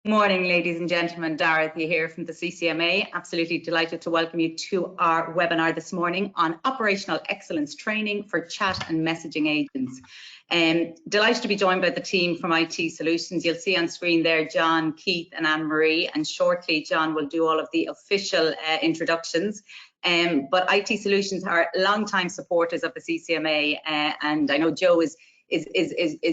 Morning, ladies and gentlemen. Dorothy here from the CCMA. Absolutely delighted to welcome you to our webinar this morning on operational excellence training for chat and messaging agents. Delighted to be joined by the team from IT Solutions. You'll see on screen there John, Keith and Anne-Marie, and shortly John will do all of the official introductions. But IT Solutions are long-time supporters of the CCMA, and I know Joe is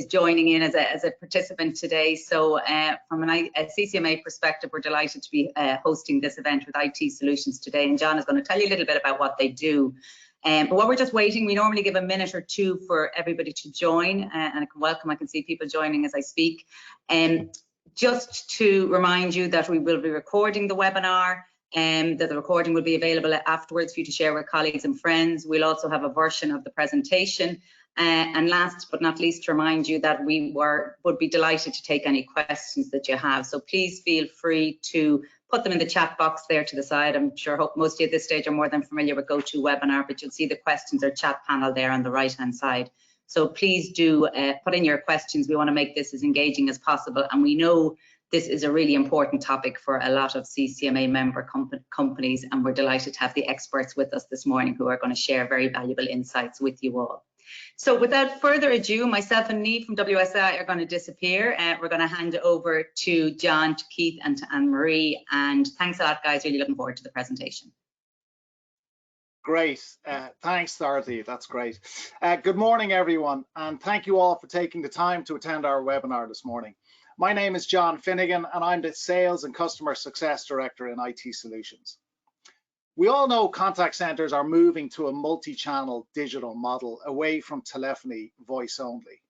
joining in as a participant today. So from a CCMA perspective, we're delighted to be hosting this event with IT Solutions today. And John is going to tell you a little bit about what they do. But while we're just waiting, we normally give a minute or two for everybody to join. And I can see people joining as I speak. Just to remind you that we will be recording the webinar, and that the recording will be available afterwards for you to share with colleagues and friends. We'll also have a version of the presentation. And last but not least, to remind you that we would be delighted to take any questions that you have. So please feel free to put them in the chat box there to the side. I'm sure most of you at this stage are more than familiar with GoToWebinar, but you'll see the questions or chat panel there on the right-hand side. So please do put in your questions. We want to make this as engaging as possible. And we know this is a really important topic for a lot of CCMA member companies, and we're delighted to have the experts with us this morning who are going to share very valuable insights with you all. So without further ado, myself and Niamh from WSI are going to disappear. We're going to hand it over to John, to Keith and to Anne-Marie. And thanks a lot, guys. Really looking forward to the presentation. Great. Thanks, Dorothy. That's great. Good morning, everyone. And thank you all for taking the time to attend our webinar this morning. My name is John Finnegan, and I'm the Sales and Customer Success Director in IT Solutions. We all know contact centers are moving to a multi-channel digital model away from telephony voice only.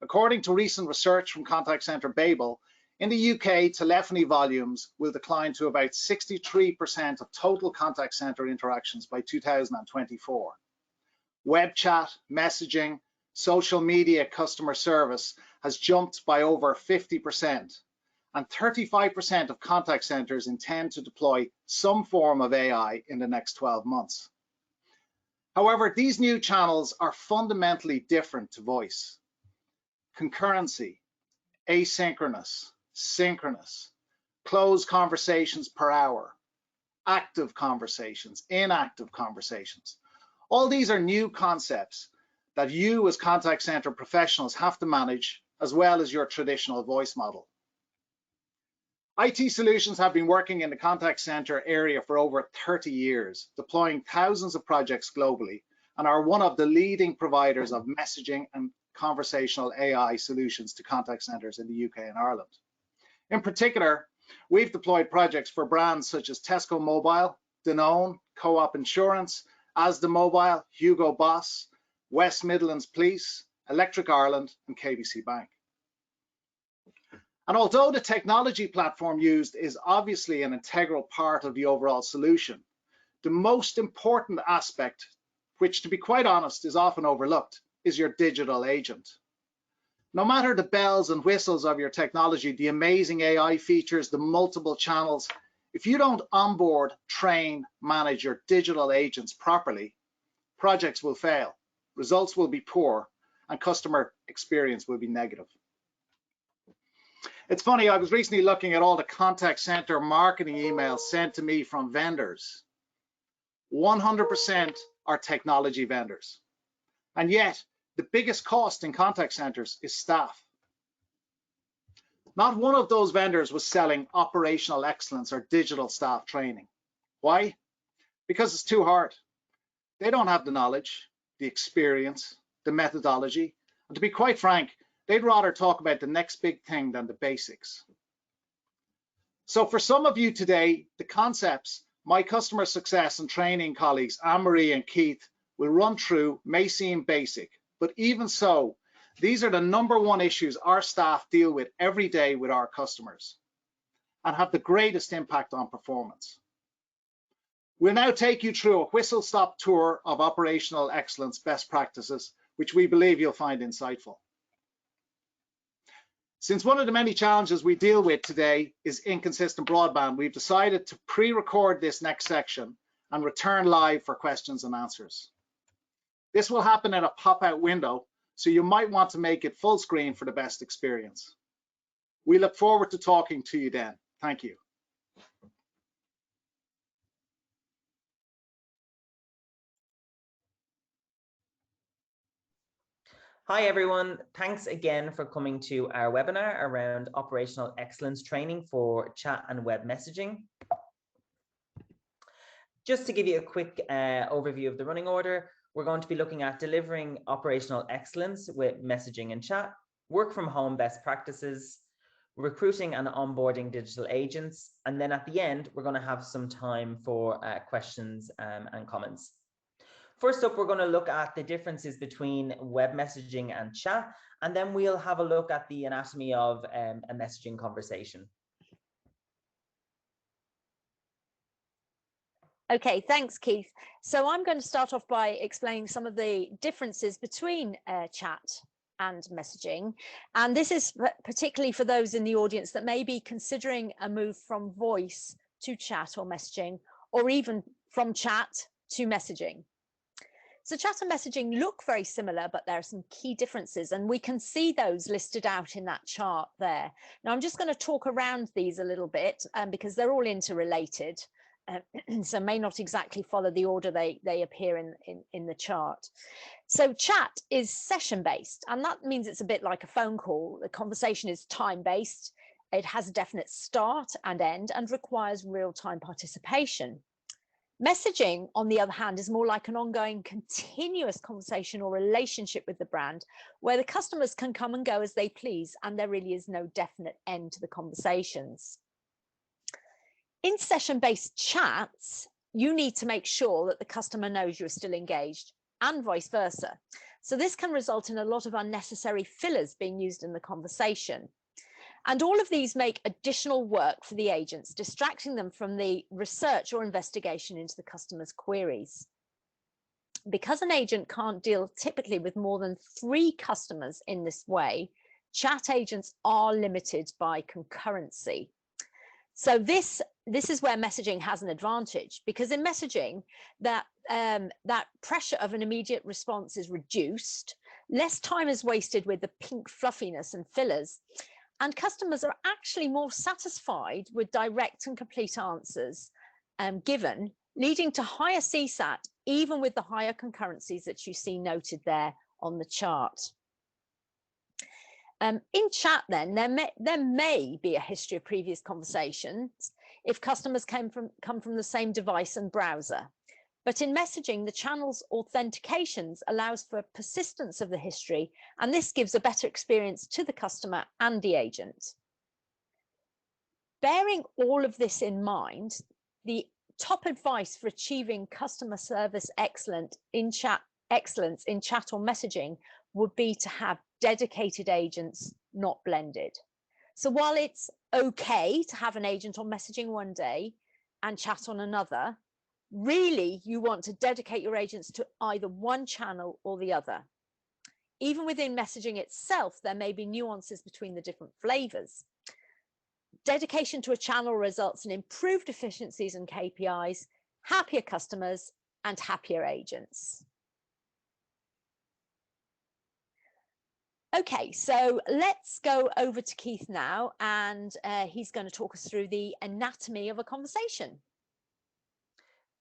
According to recent research from Contact Center Babel, in the UK, telephony volumes will decline to about 63% of total contact center interactions by 2024. Web chat, messaging, social media customer service has jumped by over 50%. And 35% of contact centers intend to deploy some form of AI in the next 12 months. However, these new channels are fundamentally different to voice. Concurrency, asynchronous, synchronous, closed conversations per hour, active conversations, inactive conversations. All these are new concepts that you as contact center professionals have to manage, as well as your traditional voice model. IT Solutions have been working in the contact center area for over 30 years, deploying thousands of projects globally, and are one of the leading providers of messaging and conversational AI solutions to contact centers in the UK and Ireland. In particular, we've deployed projects for brands such as Tesco Mobile, Danone, Co-op Insurance, Asda Mobile, Hugo Boss, West Midlands Police, Electric Ireland, and KBC Bank. And although the technology platform used is obviously an integral part of the overall solution, the most important aspect, which to be quite honest is often overlooked, is your digital agent. No matter the bells and whistles of your technology, the amazing AI features, the multiple channels, if you don't onboard, train, manage your digital agents properly, projects will fail, results will be poor, and customer experience will be negative. It's funny, I was recently looking at all the contact center marketing emails sent to me from vendors. 100% are technology vendors. And yet, the biggest cost in contact centers is staff. Not one of those vendors was selling operational excellence or digital staff training. Why? Because it's too hard. They don't have the knowledge, the experience, the methodology, and to be quite frank, they'd rather talk about the next big thing than the basics. So for some of you today, the concepts my customer success and training colleagues, Anne-Marie and Keith, will run through may seem basic, but even so, these are the #1 issues our staff deal with every day with our customers and have the greatest impact on performance. We'll now take you through a whistle-stop tour of operational excellence best practices, which we believe you'll find insightful. Since one of the many challenges we deal with today is inconsistent broadband, we've decided to pre-record this next section and return live for questions and answers. This will happen in a pop-out window, so you might want to make it full screen for the best experience. We look forward to talking to you then. Thank you. Hi everyone, thanks again for coming to our webinar around operational excellence training for chat and web messaging. Just to give you a quick overview of the running order, we're going to be looking at delivering operational excellence with messaging and chat, work from home best practices, recruiting and onboarding digital agents, and then at the end, we're going to have some time for questions and comments. First up, we're going to look at the differences between web messaging and chat, and then we'll have a look at the anatomy of a messaging conversation. Okay, thanks, Keith. So I'm going to start off by explaining some of the differences between chat and messaging. And this is particularly for those in the audience that may be considering a move from voice to chat or messaging, or even from chat to messaging. So chat and messaging look very similar, but there are some key differences, and we can see those listed out in that chart there. Now, I'm just going to talk around these a little bit because they're all interrelated, so may not exactly follow the order they appear in the chart. So chat is session-based, and that means it's a bit like a phone call. The conversation is time-based. It has a definite start and end and requires real-time participation. Messaging, on the other hand, is more like an ongoing continuous conversation or relationship with the brand, where the customers can come and go as they please, and there really is no definite end to the conversations. In session-based chats, you need to make sure that the customer knows you're still engaged, and vice versa. So this can result in a lot of unnecessary fillers being used in the conversation. And all of these make additional work for the agents, distracting them from the research or investigation into the customer's queries. Because an agent can't deal typically with more than 3 customers in this way, chat agents are limited by concurrency. So this is where messaging has an advantage, because in messaging, that pressure of an immediate response is reduced, less time is wasted with the pink fluffiness and fillers, and customers are actually more satisfied with direct and complete answers given, leading to higher CSAT, even with the higher concurrencies that you see noted there on the chart. In chat then, there may be a history of previous conversations if customers come from the same device and browser. But in messaging, the channel's authentications allows for persistence of the history, and this gives a better experience to the customer and the agent. Bearing all of this in mind, the top advice for achieving customer service excellence in chat or messaging would be to have dedicated agents, not blended. So while it's okay to have an agent on messaging one day and chat on another, really, you want to dedicate your agents to either one channel or the other. Even within messaging itself, there may be nuances between the different flavors. Dedication to a channel results in improved efficiencies and KPIs, happier customers, and happier agents. Okay, so let's go over to Keith now, and he's going to talk us through the anatomy of a conversation.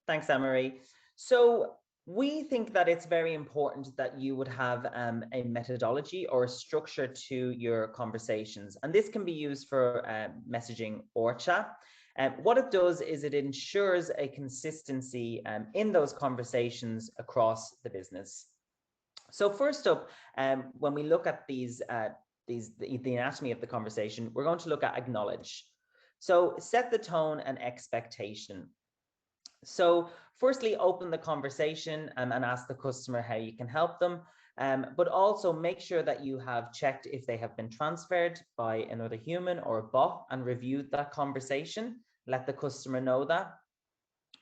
Thanks, Anne-Marie. So we think that it's very important that you would have a methodology or a structure to your conversations. And this can be used for messaging or chat. What it does is it ensures a consistency in those conversations across the business. So first up, when we look at the anatomy of the conversation, we're going to look at acknowledge. So set the tone and expectation. So firstly, open the conversation and ask the customer how you can help them, but also make sure that you have checked if they have been transferred by another human or a bot and reviewed that conversation. Let the customer know that.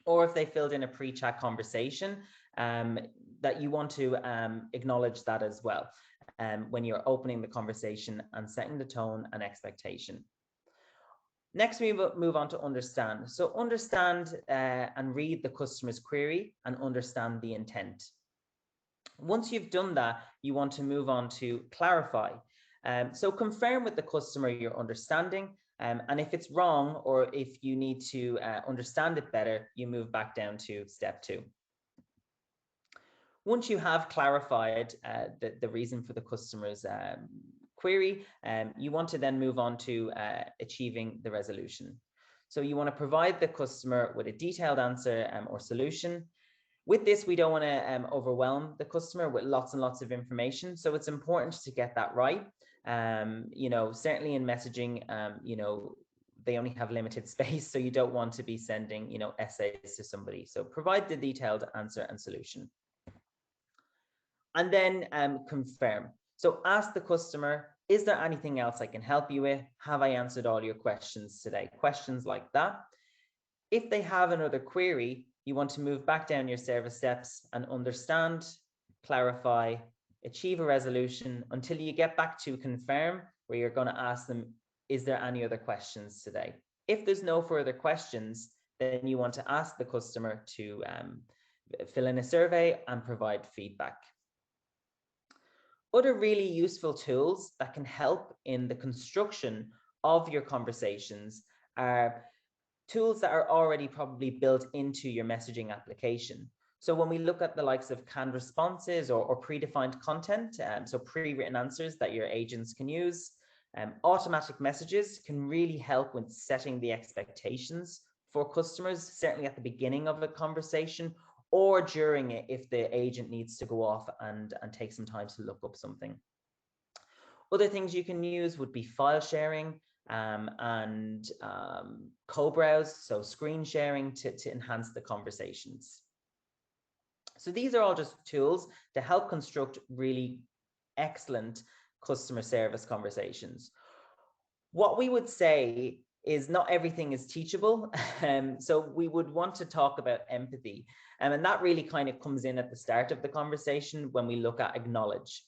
Or if they filled in a pre-chat conversation, that you want to acknowledge that as well when you're opening the conversation and setting the tone and expectation. Next, we move on to understand. So understand and read the customer's query and understand the intent. Once you've done that, you want to move on to clarify. So confirm with the customer your understanding, and if it's wrong or if you need to understand it better, you move back down to step 2. Once you have clarified the reason for the customer's query, you want to then move on to achieving the resolution. So you want to provide the customer with a detailed answer or solution. With this, we don't want to overwhelm the customer with lots and lots of information. So it's important to get that right. Certainly in messaging, they only have limited space, so you don't want to be sending, essays to somebody. So provide the detailed answer and solution. And then confirm. So ask the customer, is there anything else I can help you with? Have I answered all your questions today? Questions like that. If they have another query, you want to move back down your service steps and understand, clarify, achieve a resolution until you get back to confirm, where you're going to ask them, is there any other questions today? If there's no further questions, then you want to ask the customer to fill in a survey and provide feedback. Other really useful tools that can help in the construction of your conversations are tools that are already probably built into your messaging application. So when we look at the likes of canned responses or predefined content, so pre-written answers that your agents can use, automatic messages can really help with setting the expectations for customers, certainly at the beginning of a conversation or during it if the agent needs to go off and take some time to look up something. Other things you can use would be file sharing and co-browse, so screen sharing to enhance the conversations. So these are all just tools to help construct really excellent customer service conversations. What we would say is not everything is teachable. So we would want to talk about empathy. And that really kind of comes in at the start of the conversation when we look at acknowledge.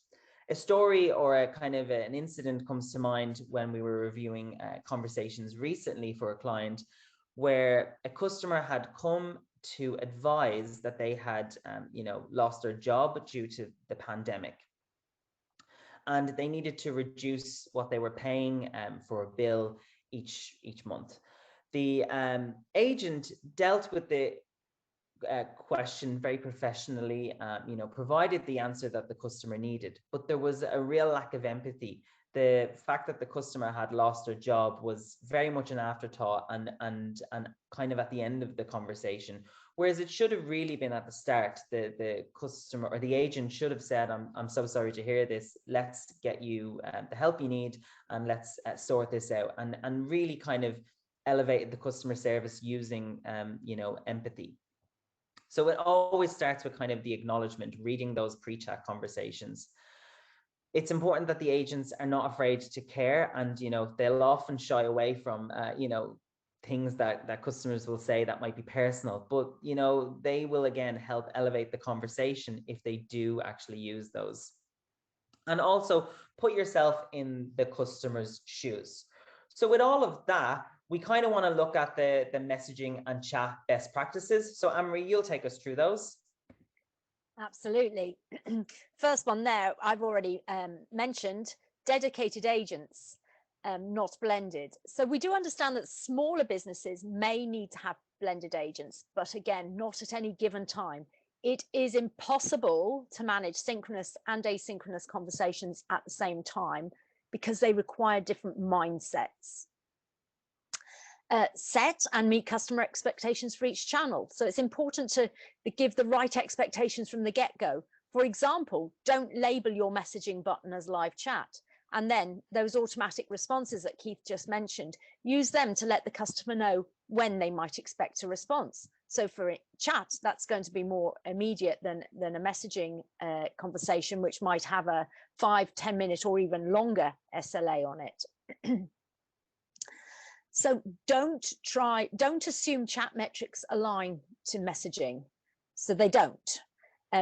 A story or a kind of an incident comes to mind when we were reviewing conversations recently for a client where a customer had come to advise that they had lost their job due to the pandemic. And they needed to reduce what they were paying for a bill each month. The agent dealt with the question very professionally, provided the answer that the customer needed, but there was a real lack of empathy. The fact that the customer had lost their job was very much an afterthought and kind of at the end of the conversation, whereas it should have really been at the start. The customer or the agent should have said, I'm so sorry to hear this, let's get you the help you need and let's sort this out, and really kind of elevated the customer service using empathy. So it always starts with kind of the acknowledgement, reading those pre-chat conversations. It's important that the agents are not afraid to care, and they'll often shy away from things that customers will say that might be personal, but they will again help elevate the conversation if they do actually use those. And also put yourself in the customer's shoes. So with all of that, we kind of want to look at the messaging and chat best practices. So Anne-Marie, you'll take us through those. Absolutely. First one there, I've already mentioned, dedicated agents, not blended. So we do understand that smaller businesses may need to have blended agents, but again, not at any given time. It is impossible to manage synchronous and asynchronous conversations at the same time because they require different mindsets. Set and meet customer expectations for each channel. So it's important to give the right expectations from the get-go. For example, don't label your messaging button as live chat. And then those automatic responses that Keith just mentioned, use them to let the customer know when they might expect a response. So for chat, that's going to be more immediate than a messaging conversation, which might have a 5-10 minute or even longer SLA on it. So don't assume chat metrics align to messaging. So they don't.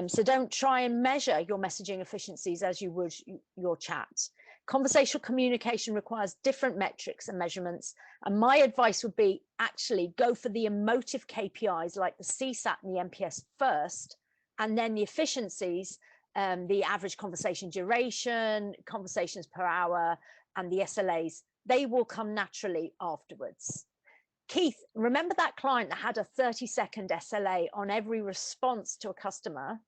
So don't try and measure your messaging efficiencies as you would your chat. Conversational communication requires different metrics and measurements. And my advice would be actually go for the emotive KPIs like the CSAT and the NPS first, and then the efficiencies the average conversation duration, conversations per hour, and the SLAs, they will come naturally afterwards. Keith, remember that client that had a 30-second SLA on every response to a customer?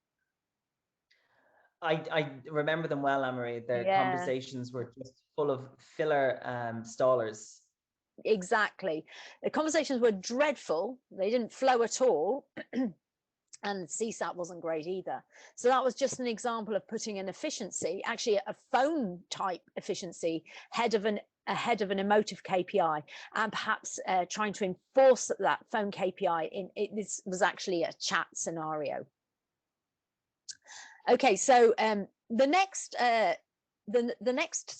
I remember them well, Anne-Marie. Their conversations were just full of filler stallers. Exactly. The conversations were dreadful. They didn't flow at all. And CSAT wasn't great either. So that was just an example of putting an efficiency, actually a phone type efficiency, ahead of an emotive KPI, and perhaps trying to enforce that phone KPI this was actually a chat scenario. Okay, so the next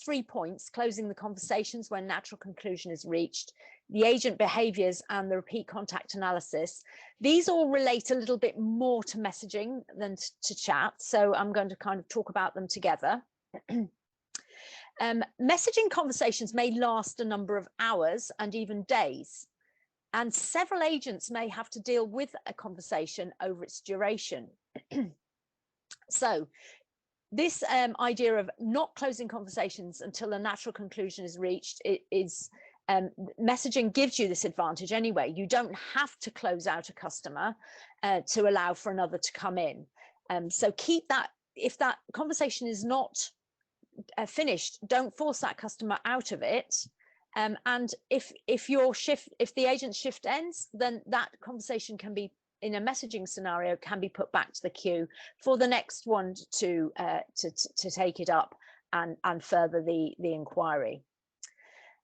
3 points: closing the conversations when natural conclusion is reached, the agent behaviors, and the repeat contact analysis. These all relate a little bit more to messaging than to chat, so I'm going to kind of talk about them together. Messaging conversations may last a number of hours and even days, and several agents may have to deal with a conversation over its duration. So this idea of not closing conversations until a natural conclusion is reached messaging gives you this advantage anyway. You don't have to close out a customer to allow for another to come in. So keep that. If that conversation is not finished, don't force that customer out of it. And if the agent's shift ends, then that conversation can be, in a messaging scenario, can be put back to the queue for the next one to take it up and further the inquiry.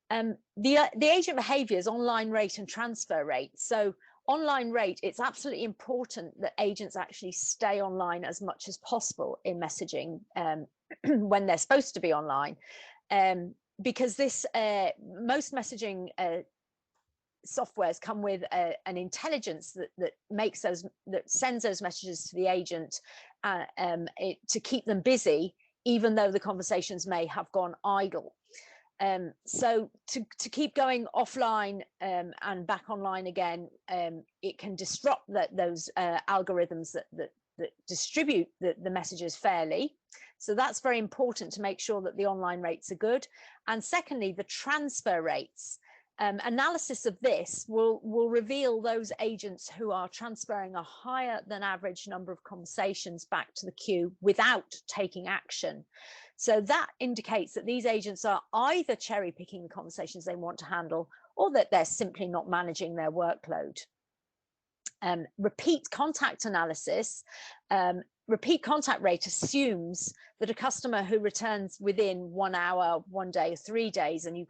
The agent behaviors, online rate and transfer rate. So online rate, it's absolutely important that agents actually stay online as much as possible in messaging when they're supposed to be online, because most messaging softwares come with an intelligence that sends those messages to the agent to keep them busy, even though the conversations may have gone idle. So to keep going offline and back online again, it can disrupt those algorithms that distribute the messages fairly. So that's very important to make sure that the online rates are good. And secondly, the transfer rates. Analysis of this will reveal those agents who are transferring a higher than average number of conversations back to the queue without taking action. So that indicates that these agents are either cherry picking the conversations they want to handle, or that they're simply not managing their workload. Repeat contact analysis. Repeat contact rate assumes that a customer who returns within 1 hour, 1 day, or 3 days, and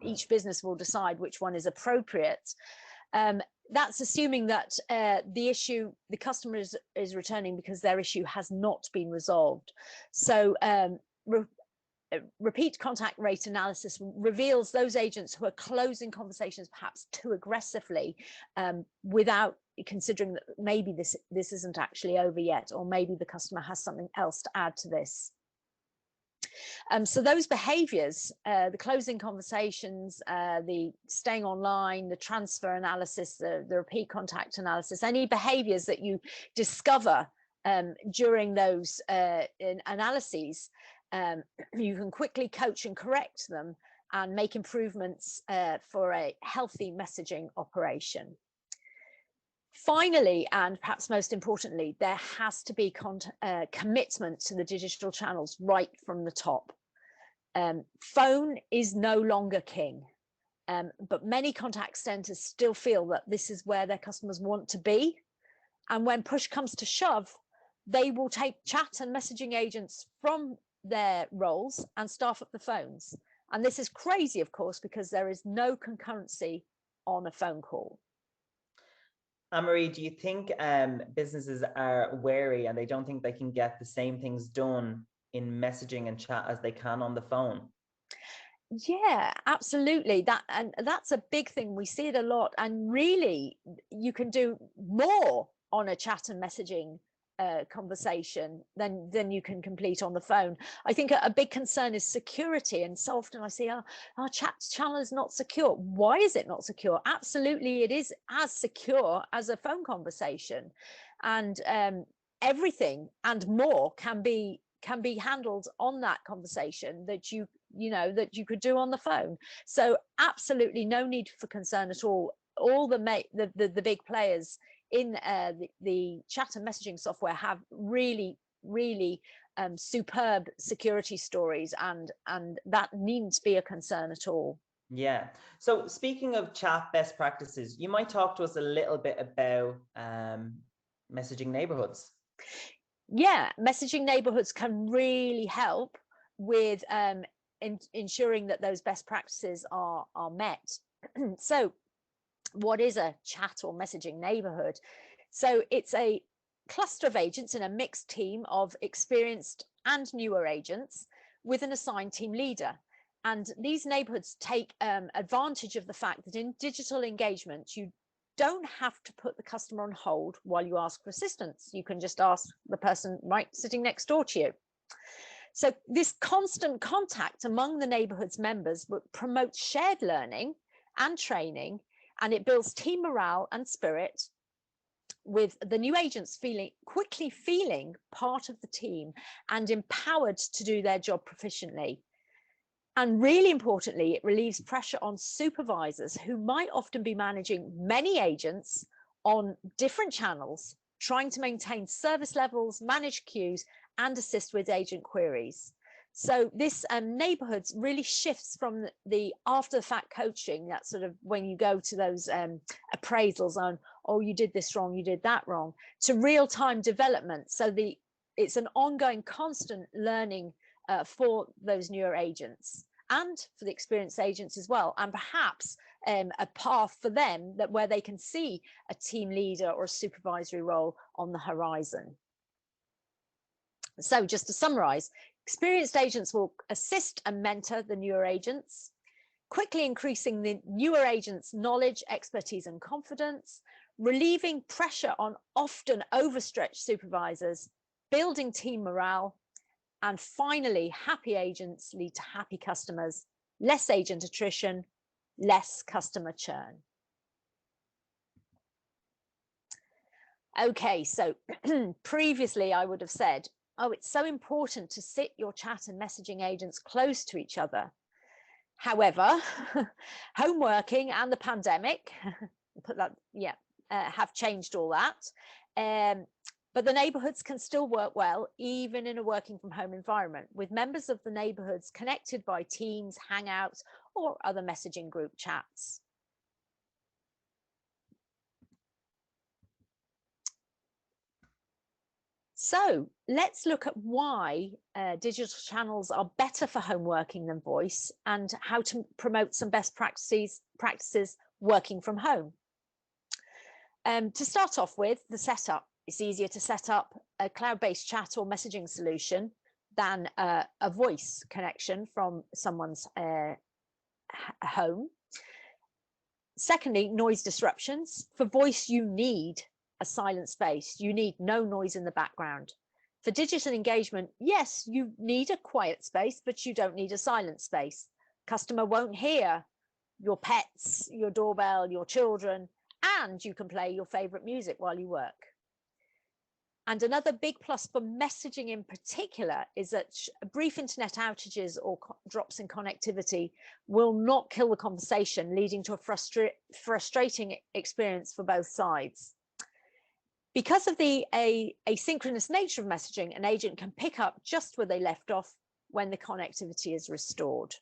each business will decide which one is appropriate. That's assuming that the customer is returning because their issue has not been resolved. So repeat contact rate analysis reveals those agents who are closing conversations perhaps too aggressively, without considering that maybe this isn't actually over yet, or maybe the customer has something else to add to this. So those behaviors, the closing conversations, the staying online, the transfer analysis, the repeat contact analysis, any behaviors that you discover during those analyses, you can quickly coach and correct them and make improvements for a healthy messaging operation. Finally, and perhaps most importantly, there has to be commitment to the digital channels right from the top. Phone is no longer king, but many contact centers still feel that this is where their customers want to be. And when push comes to shove, they will take chat and messaging agents from their roles and staff up the phones. And this is crazy, of course, because there is no concurrency on a phone call. Anne-Marie, do you think businesses are wary and they don't think they can get the same things done in messaging and chat as they can on the phone? Yeah, absolutely. That's a big thing. We see it a lot, and really you can do more on a chat and messaging conversation than you can complete on the phone. I think a big concern is security, and so often I see our chat channel is not secure. Why is it not secure? Absolutely, it is as secure as a phone conversation. And everything and more can be handled on that conversation that you could do on the phone. So absolutely no need for concern at all. All the big players in the chat and messaging software have really superb security stories, and that needn't be a concern at all. Yeah. So speaking of chat best practices, you might talk to us a little bit about messaging neighborhoods. Yeah, messaging neighborhoods can really help with ensuring that those best practices are met. So what is a chat or messaging neighborhood? So it's a cluster of agents in a mixed team of experienced and newer agents with an assigned team leader. And these neighborhoods take advantage of the fact that in digital engagement, you don't have to put the customer on hold while you ask for assistance. You can just ask the person right sitting next door to you. So this constant contact among the neighborhood's members promotes shared learning and training, and it builds team morale and spirit, with the new agents quickly feeling part of the team and empowered to do their job proficiently. And really importantly, it relieves pressure on supervisors who might often be managing many agents on different channels, trying to maintain service levels, manage queues, and assist with agent queries. So this neighborhoods really shifts from the after the fact coaching, that sort of when you go to those appraisals on, oh, you did this wrong, you did that wrong, to real-time development. So it's an ongoing constant learning for those newer agents and for the experienced agents as well, and perhaps a path for them where they can see a team leader or a supervisory role on the horizon. So just to summarize, experienced agents will assist and mentor the newer agents, quickly increasing the newer agents' knowledge, expertise, and confidence, relieving pressure on often overstretched supervisors, building team morale, and finally, happy agents lead to happy customers, less agent attrition, less customer churn. Okay, so previously I would have said, oh, it's so important to sit your chat and messaging agents close to each other. However, home working and the pandemic, have changed all that. But the neighborhoods can still work well, even in a working from home environment, with members of the neighborhoods connected by Teams, Hangouts, or other messaging group chats. So let's look at why digital channels are better for home working than voice, and how to promote some best practices working from home. To start off with, the setup. It's easier to set up a cloud-based chat or messaging solution than a voice connection from someone's home. Secondly, noise disruptions. For voice, you need a silent space. You need no noise in the background. For digital engagement, yes, you need a quiet space, but you don't need a silent space. Customer won't hear your pets, your doorbell, your children, and you can play your favorite music while you work. And another big plus for messaging in particular is that brief internet outages or drops in connectivity will not kill the conversation, leading to a frustrating experience for both sides. Because of the asynchronous nature of messaging, an agent can pick up just where they left off when the connectivity is restored.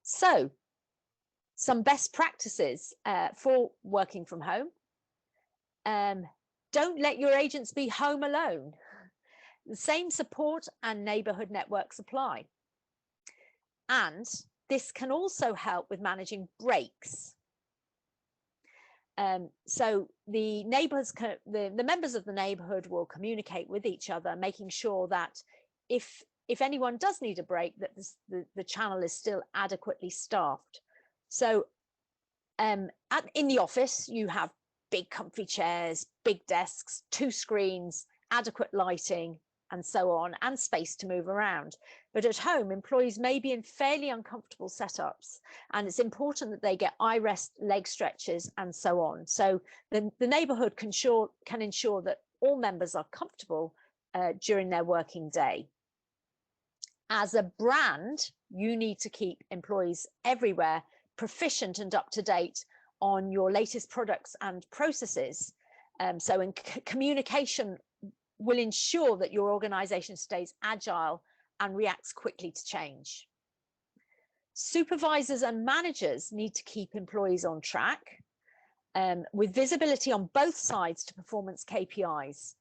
So, some best practices for working from home. Don't let your agents be home alone. The same support and neighborhood networks apply. And this can also help with managing breaks. So the neighbors, the members of the neighborhood will communicate with each other, making sure that if anyone does need a break, that the channel is still adequately staffed. So in the office, you have big comfy chairs, big desks, 2 screens, adequate lighting, and so on, and space to move around. But at home, employees may be in fairly uncomfortable setups, and it's important that they get eye rest, leg stretches, and so on. So the neighbourhood can ensure that all members are comfortable during their working day. As a brand, you need to keep employees everywhere proficient and up to date on your latest products and processes. So in communication will ensure that your organization stays agile and reacts quickly to change. Supervisors and managers need to keep employees on track with visibility on both sides to performance KPIs.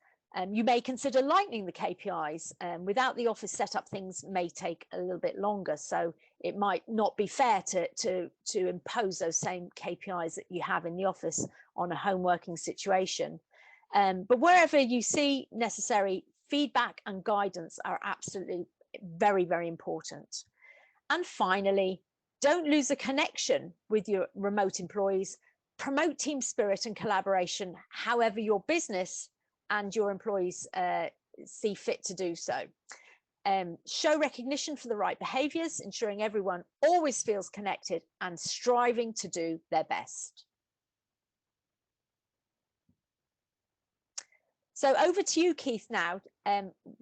You may consider lightening the KPIs. Without the office setup, things may take a little bit longer, so it might not be fair to impose those same KPIs that you have in the office on a home working situation. But wherever you see necessary, feedback and guidance are absolutely very, very important. And finally, don't lose a connection with your remote employees. Promote team spirit and collaboration, however your business and your employees see fit to do so. Show recognition for the right behaviours, ensuring everyone always feels connected and striving to do their best. So over to you, Keith, now.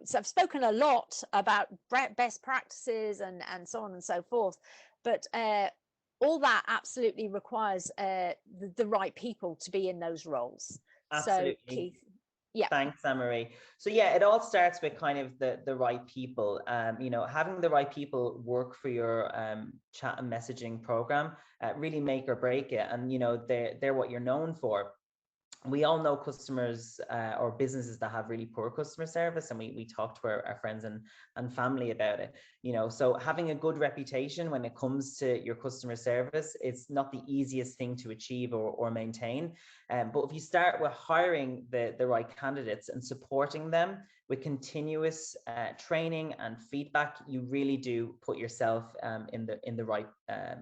So I've spoken a lot about best practices and so on and so forth, but all that absolutely requires the right people to be in those roles. Absolutely. So, Keith. Yeah. Thanks, Anne-Marie. So yeah, it all starts with kind of the right people. You know, having the right people work for your chat and messaging program really make or break it. And you know, they're what you're known for. We all know customers or businesses that have really poor customer service, and we talk to our friends and family about it. You know, so having a good reputation when it comes to your customer service, it's not the easiest thing to achieve or maintain. But if you start with hiring the right candidates and supporting them with continuous training and feedback, you really do put yourself in the right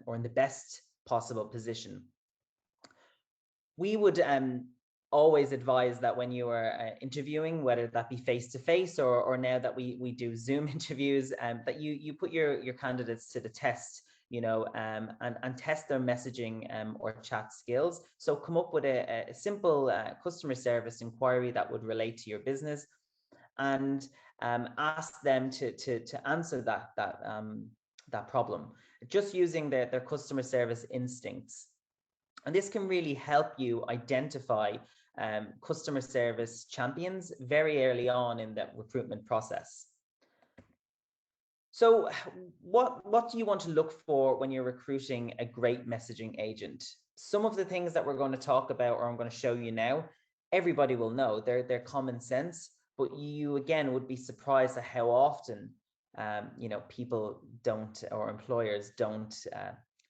or in the best possible position. We would always advise that when you are interviewing, whether that be face-to-face or now that we do Zoom interviews, that you put your candidates to the test, you know, and test their messaging or chat skills. So come up with a simple customer service inquiry that would relate to your business, and ask them to answer that problem, just using their customer service instincts. And this can really help you identify customer service champions very early on in the recruitment process. So what do you want to look for when you're recruiting a great messaging agent? Some of the things that we're going to talk about, or I'm going to show you now, everybody will know. They're common sense, but you again would be surprised at how often you know, people don't, or employers don't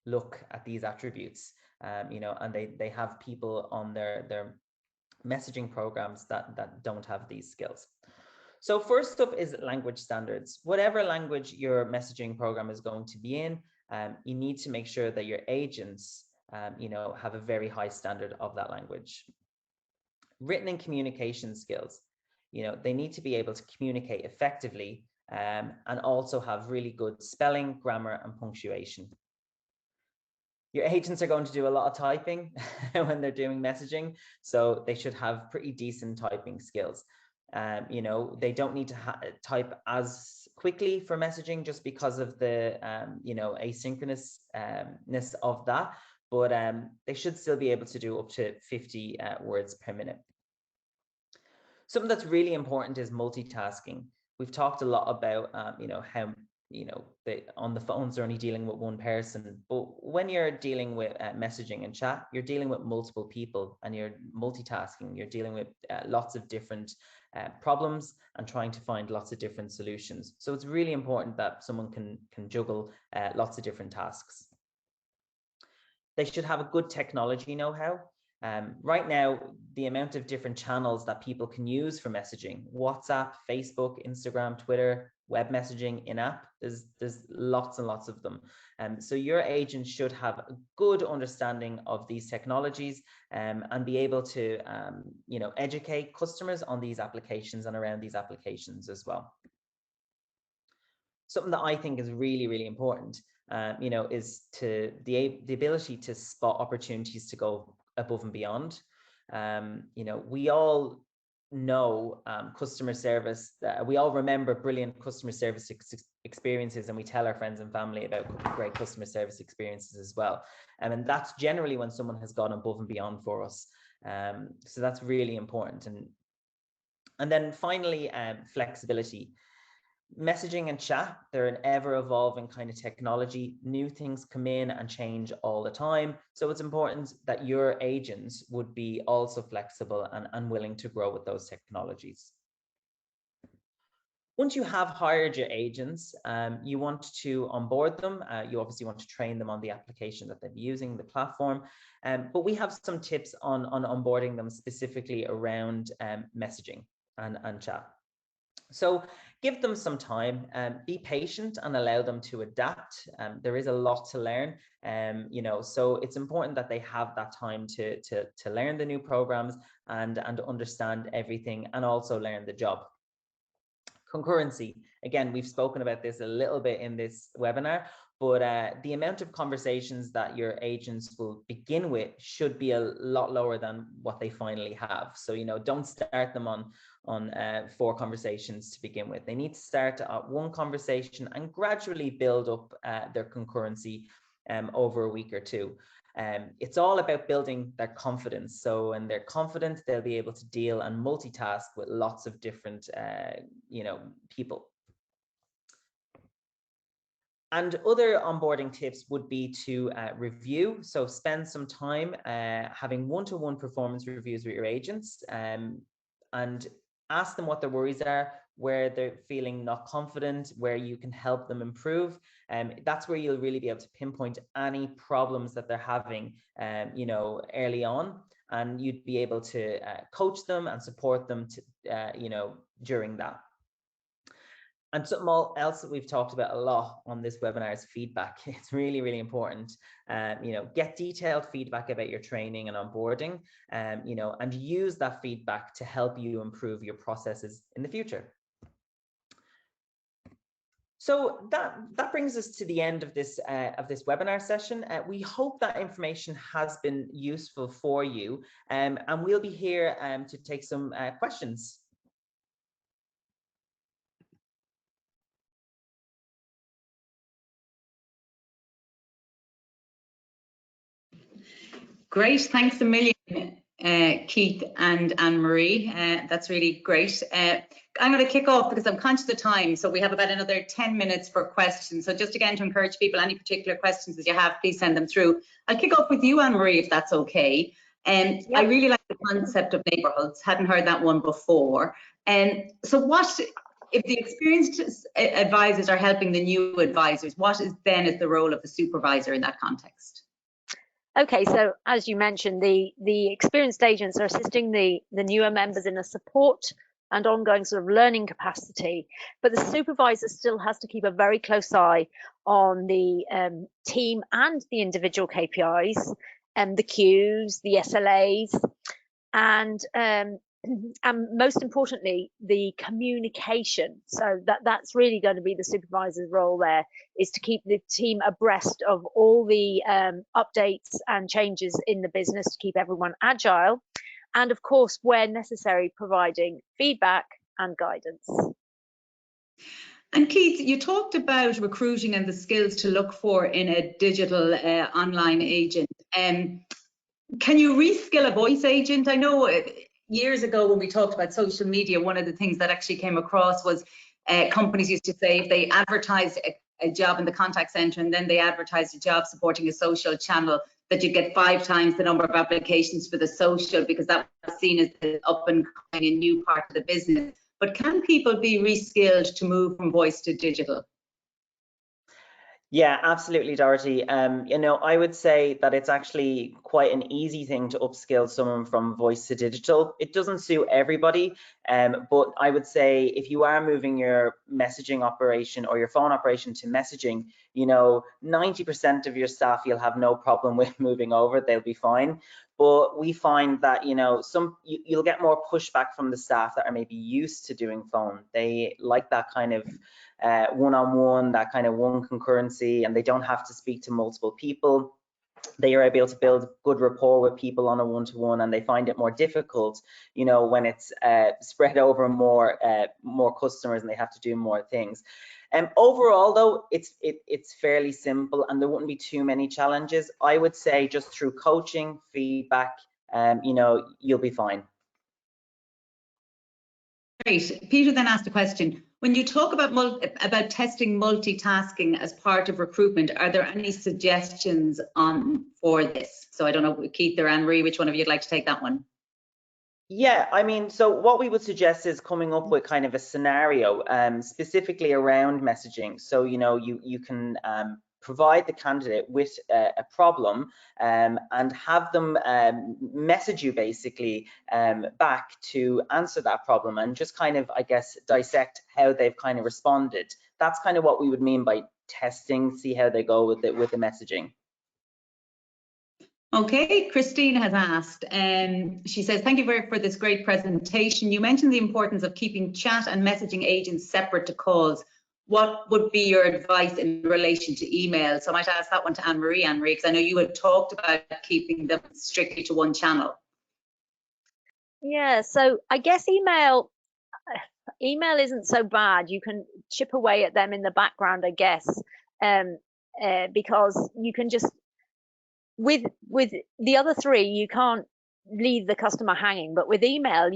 look at these attributes. You know, and they have people on their messaging programs that don't have these skills. So first up is language standards. Whatever language your messaging program is going to be in, you need to make sure that your agents, you know, have a very high standard of that language. Written and communication skills, you know, they need to be able to communicate effectively and also have really good spelling, grammar, and punctuation. Your agents are going to do a lot of typing when they're doing messaging, so they should have pretty decent typing skills. You know, they don't need to type as quickly for messaging just because of the, you know, asynchronousness of that, but they should still be able to do up to 50 words per minute. Something that's really important is multitasking. We've talked a lot about, you know, how, you know, on the phones they're only dealing with one person, but when you're dealing with messaging and chat, you're dealing with multiple people and you're multitasking. You're dealing with lots of different problems and trying to find lots of different solutions. So it's really important that someone can juggle lots of different tasks. They should have a good technology know-how. Right now, the amount of different channels that people can use for messaging, WhatsApp, Facebook, Instagram, Twitter, web messaging, in-app. There's lots and lots of them. So your agent should have a good understanding of these technologies and be able to educate customers on these applications and around these applications as well. Something that I think is really, really important, is the ability to spot opportunities to go above and beyond. We all know customer service, we all remember brilliant customer service experiences, and we tell our friends and family about great customer service experiences as well. And that's generally when someone has gone above and beyond for us. So that's really important. And then finally, flexibility. Messaging and chat, they're an ever-evolving kind of technology. New things come in and change all the time. So it's important that your agents would be also flexible and willing to grow with those technologies. Once you have hired your agents, you want to onboard them. You obviously want to train them on the application that they're using, the platform. But we have some tips on onboarding them specifically around messaging and chat. So give them some time, be patient and allow them to adapt. There is a lot to learn, so it's important that they have that time to learn the new programs and understand everything and also learn the job. Concurrency, again, we've spoken about this a little bit in this webinar, but the amount of conversations that your agents will begin with should be a lot lower than what they finally have. So, don't start them on 4 conversations to begin with. They need to start at 1 conversation and gradually build up their concurrency over a week or 2. It's all about building their confidence. So when they're confident, they'll be able to deal and multitask with lots of different, people. And other onboarding tips would be to review. So spend some time having one-to-one performance reviews with your agents and ask them what their worries are, where they're feeling not confident, where you can help them improve. That's where you'll really be able to pinpoint any problems that they're having, early on, and you'd be able to coach them and support them to, during that. And something else that we've talked about a lot on this webinar is feedback. It's really, really important. Get detailed feedback about your training and onboarding, and use that feedback to help you improve your processes in the future. So that brings us to the end of this webinar session. We hope that information has been useful for you, and we'll be here to take some questions. Great, thanks a million, Keith and Anne-Marie. That's really great. I'm going to kick off because I'm conscious of time, so we have about another 10 minutes for questions. So just again to encourage people, any particular questions that you have, please send them through. I'll kick off with you, Anne-Marie, if that's okay. Yep. I really like the concept of neighbourhoods. Hadn't heard that one before. So what, if the experienced advisors are helping the new advisors, what is the role of the supervisor in that context? Okay, so as you mentioned, the experienced agents are assisting the newer members in a support and ongoing sort of learning capacity, but the supervisor still has to keep a very close eye on the team and the individual KPIs and the queues, the SLAs, and most importantly, the communication. So that's really going to be the supervisor's role there, is to keep the team abreast of all the updates and changes in the business, to keep everyone agile, and of course, where necessary, providing feedback and guidance. And Keith, you talked about recruiting and the skills to look for in a digital online agent. Can you reskill a voice agent? I know years ago when we talked about social media, one of the things that actually came across was companies used to say if they advertised a job in the contact center and then they advertised a job supporting a social channel, that you'd get 5 times the number of applications for the social, because that was seen as the up and coming new part of the business. But can people be reskilled to move from voice to digital? Yeah, absolutely, Dorothy. You know, I would say that it's actually quite an easy thing to upskill someone from voice to digital. It doesn't suit everybody, but I would say if you are moving your messaging operation or your phone operation to messaging, you know, 90% of your staff you'll have no problem with moving over, they'll be fine. But we find that, you know, you'll get more pushback from the staff that are maybe used to doing phone. They like that kind of one-on-one, that kind of one concurrency, and they don't have to speak to multiple people. They are able to build good rapport with people on a one-to-one, and they find it more difficult, you know, when it's spread over more customers and they have to do more things. Overall, though, it's fairly simple, and there wouldn't be too many challenges. I would say just through coaching, feedback, you know, you'll be fine. Great. Peter then asked a question. When you talk about testing multitasking as part of recruitment, are there any suggestions for this? So I don't know, Keith or Anne-Marie, which one of you'd like to take that one? Yeah, I mean, so what we would suggest is coming up with kind of a scenario specifically around messaging. So, you know, you can provide the candidate with a problem and have them message you basically back to answer that problem, and just kind of, I guess, dissect how they've kind of responded. That's kind of what we would mean by testing, see how they go with the messaging. Okay, Christine has asked, she says, thank you for this great presentation. You mentioned the importance of keeping chat and messaging agents separate to calls. What would be your advice in relation to email? So I might ask that one to Anne-Marie, because I know you had talked about keeping them strictly to one channel. Yeah, so I guess email isn't so bad. You can chip away at them in the background, I guess, because you can just, with the other three, you can't leave the customer hanging, but with email,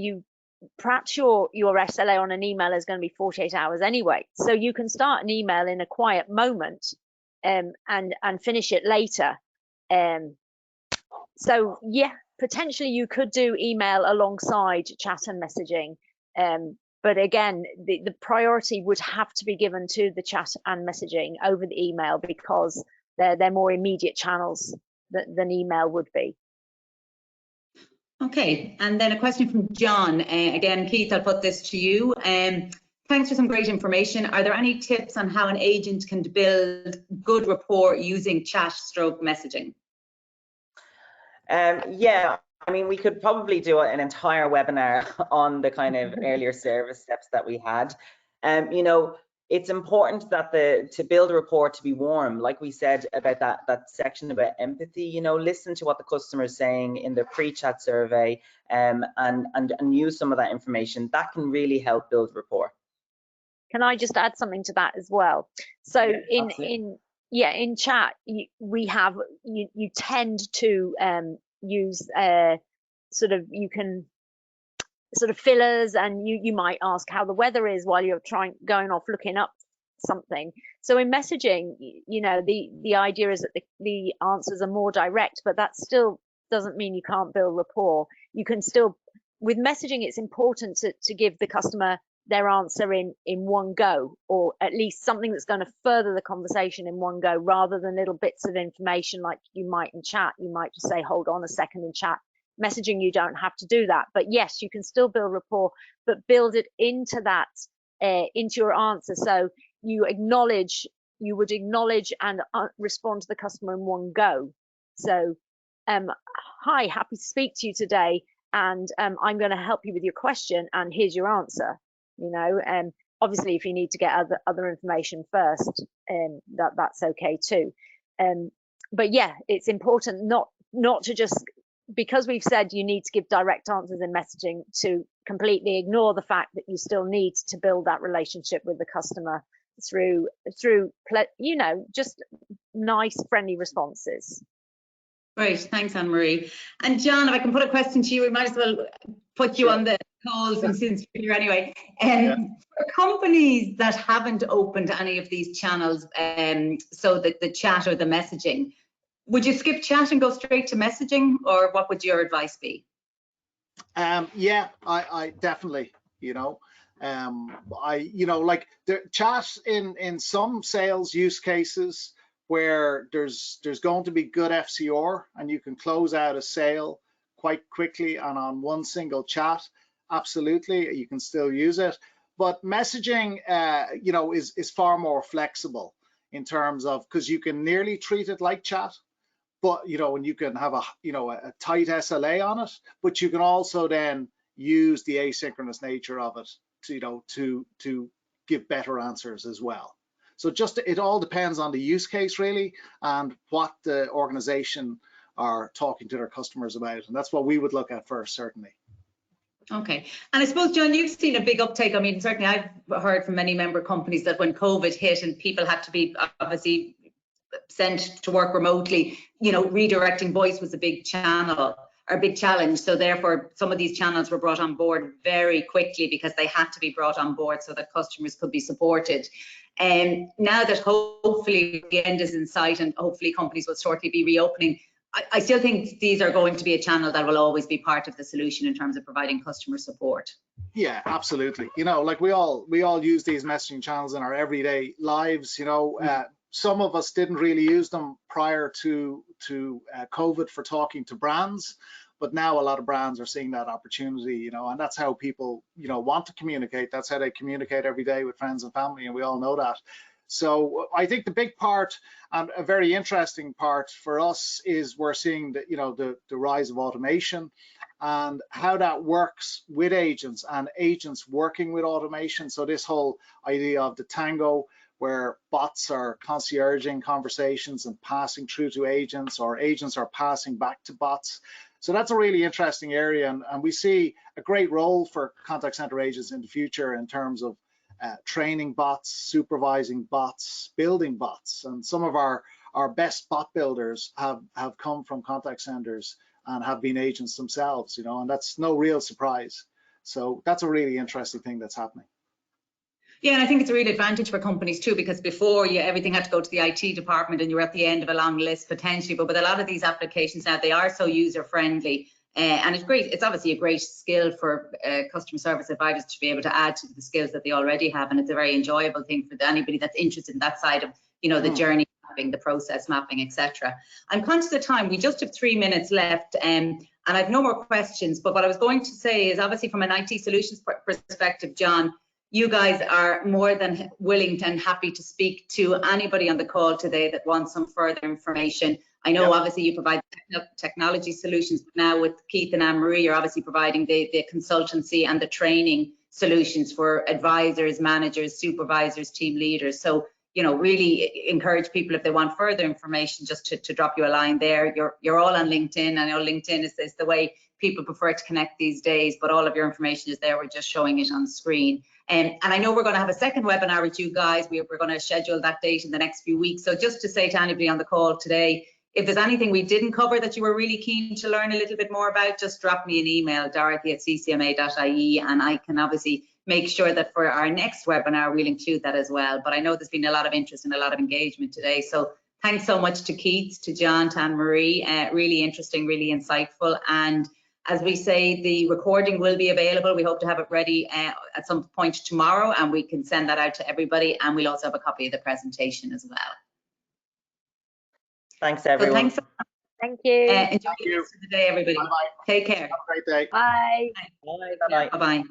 perhaps your SLA on an email is going to be 48 hours anyway, so you can start an email in a quiet moment and finish it later. So yeah, potentially you could do email alongside chat and messaging, but again, the priority would have to be given to the chat and messaging over the email, because they're more immediate channels than email would be. Okay, and then a question from John. Again, Keith, I'll put this to you. Thanks for some great information. Are there any tips on how an agent can build good rapport using chat/messaging? Yeah, I mean, we could probably do an entire webinar on the kind of earlier service steps that we had. You know, it's important that to build a rapport to be warm, like we said about that section about empathy. You know, listen to what the customer is saying in the pre-chat survey, and use some of that information. That can really help build rapport. Can I just add something to that as well? So yeah, in chat, you tend to use you can sort of fillers, and you might ask how the weather is while you're going off looking up something. So in messaging, you know, the idea is that the answers are more direct, but that still doesn't mean you can't build rapport. You can still, with messaging, it's important to give the customer their answer in one go, or at least something that's going to further the conversation in one go, rather than little bits of information like you might in chat. You might just say, hold on a second, in chat. Messaging, you don't have to do that, but yes, you can still build rapport, but build it into that, into your answer. So you would acknowledge and respond to the customer in one go. So, hi, happy to speak to you today, and I'm going to help you with your question, and here's your answer. You know, and obviously if you need to get other information first, that's okay too. But yeah, it's important not to just, because we've said you need to give direct answers in messaging, to completely ignore the fact that you still need to build that relationship with the customer through you know, just nice, friendly responses. Great, thanks, Anne-Marie. And John, if I can put a question to you, we might as well put you on the call since you're here anyway. For companies that haven't opened any of these channels, so that the chat or the messaging, would you skip chat and go straight to messaging, or what would your advice be? Yeah, I definitely, you know, like the chat in some sales use cases where there's going to be good FCR and you can close out a sale quite quickly and on one single chat, absolutely, you can still use it. But messaging, you know, is far more flexible in terms of, because you can nearly treat it like chat, but you know, and you can have a, you know, a tight SLA on it, but you can also then use the asynchronous nature of it to, you know, to give better answers as well. So just, it all depends on the use case really, and what the organization are talking to their customers about, and that's what we would look at first, certainly. Okay, and I suppose, John, you've seen a big uptake. I mean, certainly I've heard from many member companies that when COVID hit and people had to be obviously sent to work remotely, you know, redirecting voice was a big channel or a big challenge. So therefore, some of these channels were brought on board very quickly because they had to be brought on board so that customers could be supported. And now that hopefully the end is in sight and hopefully companies will shortly be reopening, I still think these are going to be a channel that will always be part of the solution in terms of providing customer support. Yeah, absolutely. You know, like we all use these messaging channels in our everyday lives. You know, some of us didn't really use them prior to COVID for talking to brands, but now a lot of brands are seeing that opportunity. You know, and that's how people, you know, want to communicate. That's how they communicate every day with friends and family, and we all know that. So I think the big part, and a very interesting part for us, is we're seeing that, you know, the rise of automation and how that works with agents and agents working with automation. So this whole idea of the tango, where bots are concierging conversations and passing through to agents, or agents are passing back to bots. So that's a really interesting area, and we see a great role for contact center agents in the future in terms of training bots, supervising bots, building bots. And some of our best bot builders have come from contact centers and have been agents themselves, you know, and that's no real surprise. So that's a really interesting thing that's happening. Yeah, and I think it's a real advantage for companies too, because before everything had to go to the IT department and you were at the end of a long list potentially, but with a lot of these applications now, they are so user friendly. And it's great. It's obviously a great skill for customer service advisors to be able to add to the skills that they already have, and it's a very enjoyable thing for anybody that's interested in that side of, you know, the journey mapping, the process mapping, etc. I'm conscious of time. We just have 3 minutes left, and I have no more questions. But what I was going to say is, obviously, from an IT solutions perspective, John, you guys are more than willing and happy to speak to anybody on the call today that wants some further information. I know obviously you provide technology solutions, but now with Keith and Anne-Marie, you're obviously providing the consultancy and the training solutions for advisors, managers, supervisors, team leaders. So, you know, really encourage people, if they want further information, just to drop you a line there. You're all on LinkedIn. I know LinkedIn is the way people prefer to connect these days, but all of your information is there. We're just showing it on screen. And I know we're going to have a second webinar with you guys. We're going to schedule that date in the next few weeks. So just to say to anybody on the call today, if there's anything we didn't cover that you were really keen to learn a little bit more about, just drop me an email, dorothy@ccma.ie, and I can obviously make sure that for our next webinar, we'll include that as well. But I know there's been a lot of interest and a lot of engagement today. So thanks so much to Keith, to John, to Anne-Marie. Really interesting, really insightful. And as we say, the recording will be available. We hope to have it ready at some point tomorrow, and we can send that out to everybody. And we'll also have a copy of the presentation as well. Thanks, everyone. So Thank you. Enjoy the rest of the day, everybody. Bye-bye. Take care. Have a great day. Bye. Bye. Bye. Bye-bye.